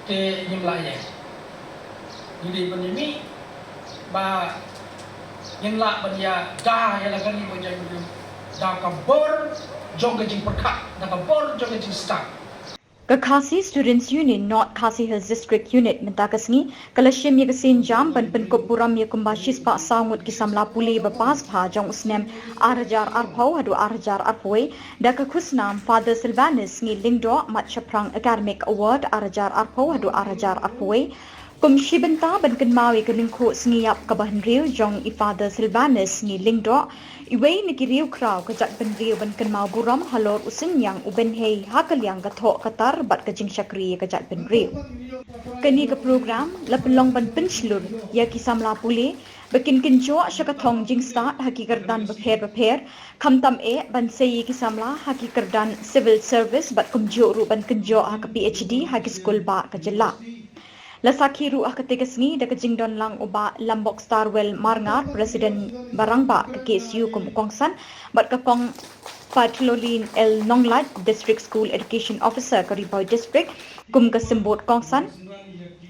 ke Meghalaya. Jadi benimi ba Ngut bania dah yang lagan ni macam ni dah kabur jong kejing perkat dah kabur jong kejing start. Khasi Students Union North Khasi Hills District Unit mentakasngi kalashim ye kesin jam ban Pynkup Burom ye kumbashis pa Ngut ki Samla Pule bepas pha jong usnem arjar arpau hadu arjar arpoi da ka khusnam Father Silvanus ngi lingdo mat chaprang academic award arjar arpau hadu arjar arpoi kum shibenta ban kenmawi ke lingkho sngiap ka ban riu jong I Father Silvanus ngi lingdo iwei ni kiriu kraw ka jat ban riu ban kenmau Burom halor usin yang uben hei hakal yang ka tho katar bat ka jing shakri ka jat ban riu kani ka program lapelong ban pinchlur ya ki Samla Pule bekin kinjo syakathong jing start hakikardan bapher khamtam e ban sei ki Samla hakikardan civil service bat kumjo ru ban kinjo ha ka PhD ha ki school ba ka jela Lasaki ru akategasngi da kajingdon lang uba Lambok Starwell Marngar President Barangba ke KSU kum kongsan bat kapong Patlolin El Nonglat District School Education Officer Karibau District kum kasimbot kongsan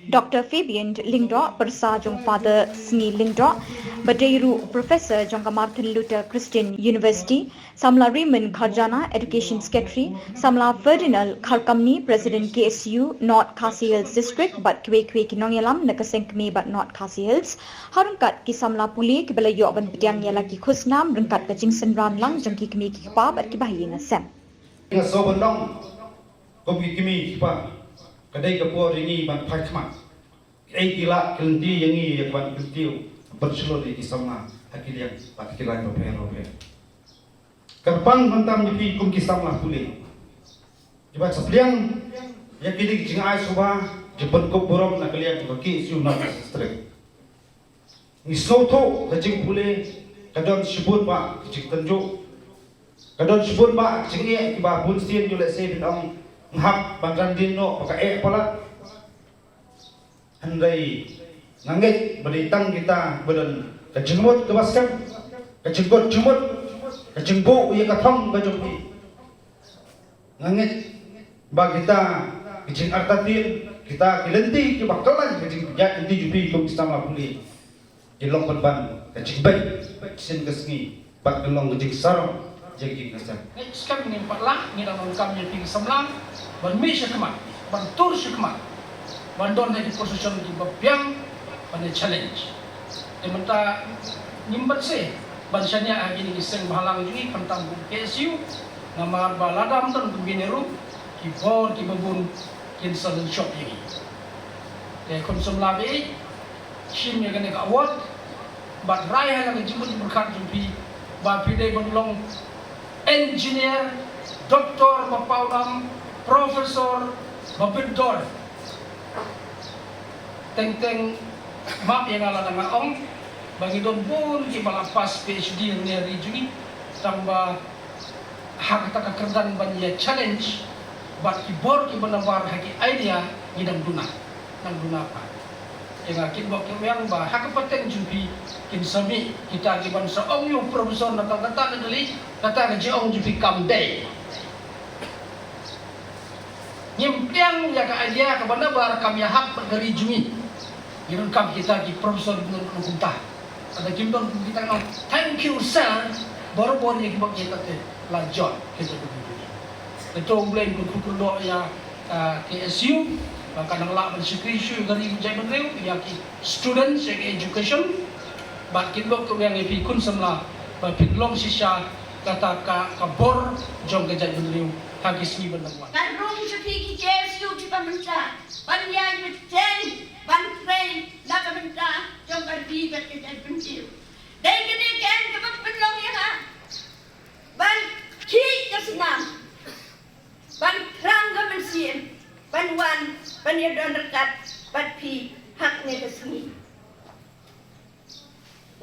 Dr. Fabian Lingdo Persajong Father Sni Lingdo Badeiru Professor Jongka Martin Luther Christian University Samla Raymond Kharjana Education Secretary Samla Ferdinand Kharkamni President KSU North Khasi Hills District Bat Kwe Kinongyalam Nakasengkmi Bat North Khasi Hills Harungkat ki Samla Pule ki balayo ban pitiang yala ki khusnam rungkat ka jingsen ran lang jangki kmi ki pa bat ki bahi ngasem nga sobandong komi kimi pa kadai kapo ringi ban phakma ai kila kendi yangi ban kutiu bersulo di Samla hakilian patikilan rope Kerpang mentam di kum ki Samla Pule jibat sepliang yakini jingai suba jebon ko Burom na kalian ko ki su na district ni soto kajing Pule kadon sibut ba kajing tanjo kadon sibut ba kajing e ki ba bun sin yule se binong ngap bangran dino paka e pala handai nangit beritang kita badan kajengmut kebaskan kajenggot jumut kajengbo uya kathong kajengpi nangit ba kita kajeng artatin kita kilenti ki bakalan kajeng jat inti jupi kum Samla Pule ilong penban kajeng bay sin kesngi bat gelong kajeng sarong jegi kasam Sekarang ni patlah ni dalam kami pergi Samla ban mi syakmat ban tur syakmat ban don di position di bapiang ban challenge dementa nimbat se ban syanya agini kiseng bahalang juga tentang KSU nama baladam dan bineru ki bor ki babun kin salon shop ini konsum labe shin ya gane ka award bat raya la jimut berkat jumpi ba pide bonlong engineer doktor mapaulam profesor mabidor teng map yang ala nga ong bagi don pun ki balapas PhD ni rijui tambah hak tak kerdan banyak challenge bat ki bor ki banabar haki idea ngidam duna nang duna pa yang akin bok yang ba hak pateng jumpi kin sami kita ki ban sa ong yung profesor na kata dali kata ji ong jumpi kamday nyempiang ya ka idea ka banabar kami hak dari jumi irun kam kita ki profesor bunun kunta ada kimbang kita ngom thank you sir baru-baru yang kita te lanjut kita begitu itu blame kukulo ya KSU kadang lak bersekrisu dari jaman reu ya ki students yang education bat kimbang tu yang ipikun Samla pinlong sisa kata ka bor jong ke jaman reu hagis ni benangwan kan rong sepi ki KSU kita menca panjang betul ban train la ka benta jong ka di bet ke pentiu dai ke ni kan ke penlong ya ha ban ki ka senam ban krang ka mesin ban wan ban ya don rekat ban pi hak ne ke sini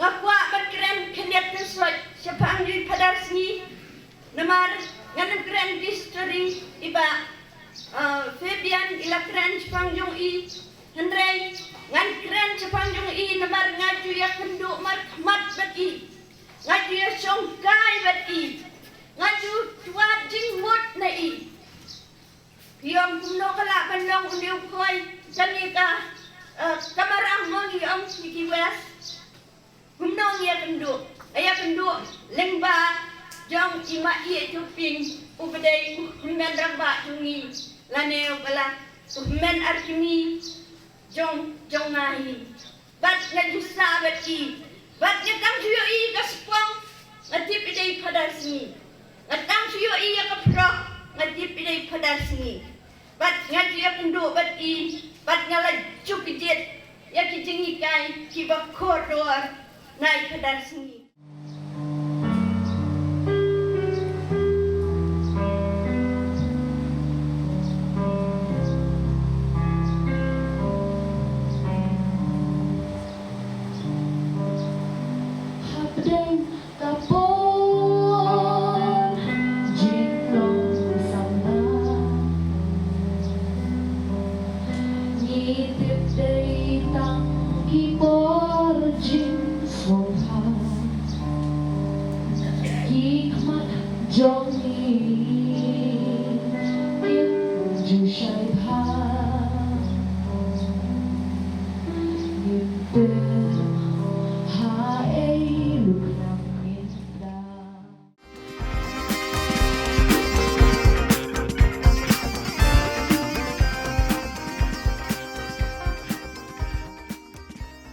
ngakwa ban keren keniat neswat siapa angin padar sini namar nganam keren distri iba Fabian ila keren pangjong i Hendrai ngan keren sepanjang i namar ngaju ya kenduk markmat bagi ngaju ya songkai bagi ngaju tuat jingmut na i piom kumno kala bandong undiu koi kanika kamarang mo ni ang Siki West gumnong ya kenduk aya kenduk lengba jong ima ie chuping ubedai men ramba jungi laneo bala men arjuni jong ngai bat ngajusa bati bat nyatang suyo i kaspong ngatip idai padasni ngatang suyo i kapro ngatip idai padasni bat ngajia kenduk bati bat ngala cupijet ya kijengi kai kiba kodor nai padasni Johnny